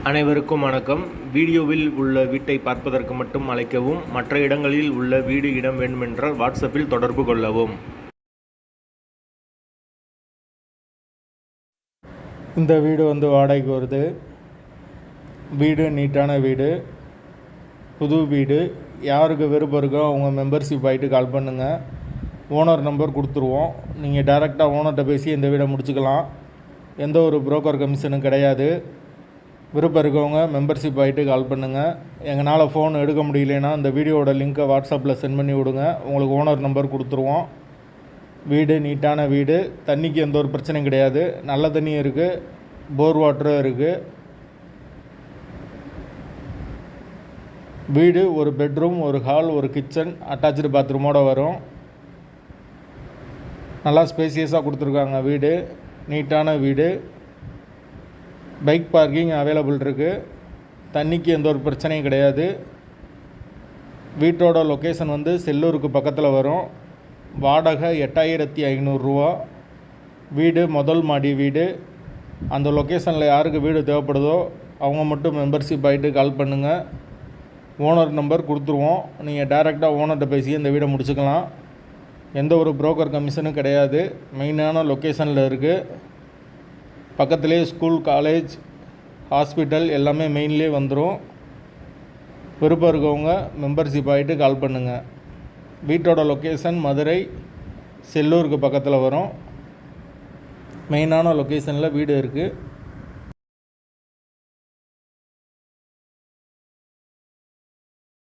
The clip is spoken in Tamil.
அனைவருக்கும் வணக்கம். வீடியோவில் உள்ள வீட்டை பார்ப்பதற்கு மட்டும் அழைக்கவும். மற்ற இடங்களில் உள்ள வீடு இடம் வேண்டுமென்றால் வாட்ஸ்அப்பில் தொடர்பு கொள்ளவும். இந்த வீடு வாடகைக்கு வருது. வீடு நீட்டான வீடு, புது வீடு. யாருக்கு விருப்பம் இருக்கோ அவங்க மெம்பர்ஷிப் ஆகிட்டு கால் பண்ணுங்கள். ஓனர் நம்பர் கொடுத்துருவோம். நீங்கள் டைரெக்டாக ஓனர்கிட்ட பேசி இந்த வீடை முடிச்சுக்கலாம். எந்த ஒரு புரோக்கர் கமிஷனும் கிடையாது. விருப்பம் இருக்கவங்க மெம்பர்ஷிப் ஆகிட்டு கால் பண்ணுங்கள். எங்களால் ஃபோன் எடுக்க முடியலன்னா இந்த வீடியோவோட லிங்க்கை வாட்ஸ்அப்பில் சென்ட் பண்ணி விடுங்க. உங்களுக்கு ஓனர் நம்பர் கொடுத்துருவோம். வீடு நீட்டான வீடு. தண்ணிக்கு எந்த ஒரு பிரச்சனையும் கிடையாது. நல்ல தண்ணியும் இருக்குது, போர் வாட்டரும் இருக்குது. வீடு ஒரு பெட்ரூம், ஒரு ஹால், ஒரு கிச்சன், அட்டாச்சு பாத்ரூமோடு வரும். நல்லா ஸ்பேசியஸாக கொடுத்துருக்காங்க. வீடு நீட்டான வீடு. பைக் பார்க்கிங் அவைலபிள் இருக்குது. தண்ணிக்கு எந்த ஒரு பிரச்சனையும் கிடையாது. வீட்டோட லொக்கேஷன் செல்லூருக்கு பக்கத்தில் வரும். வாடகை 8500 ரூபா. வீடு முதல் மாடி வீடு. அந்த லொக்கேஷனில் யாருக்கு வீடு தேவைப்படுதோ அவங்க மட்டும் மெம்பர்ஷிப் ஆகிட்டு கால் பண்ணுங்கள். ஓனர் நம்பர் கொடுத்துருவோம். நீங்கள் டைரெக்டாக ஓனர்கிட்ட பேசி இந்த வீடை முடிச்சுக்கலாம். எந்த ஒரு புரோக்கர் கமிஷனும் கிடையாது. மெயினான லொக்கேஷனில் இருக்குது. பக்கத்துலேயே ஸ்கூல், காலேஜ், ஹாஸ்பிட்டல் எல்லாமே மெயின்லேயே வந்துடும். விருப்பம் இருக்கவங்க மெம்பர்ஷிப் ஆகிட்டு கால் பண்ணுங்கள். வீட்டோட லொக்கேஷன் மதுரை, செல்லூருக்கு பக்கத்தில் வரும். மெயினான லொக்கேஷனில் வீடு இருக்குது.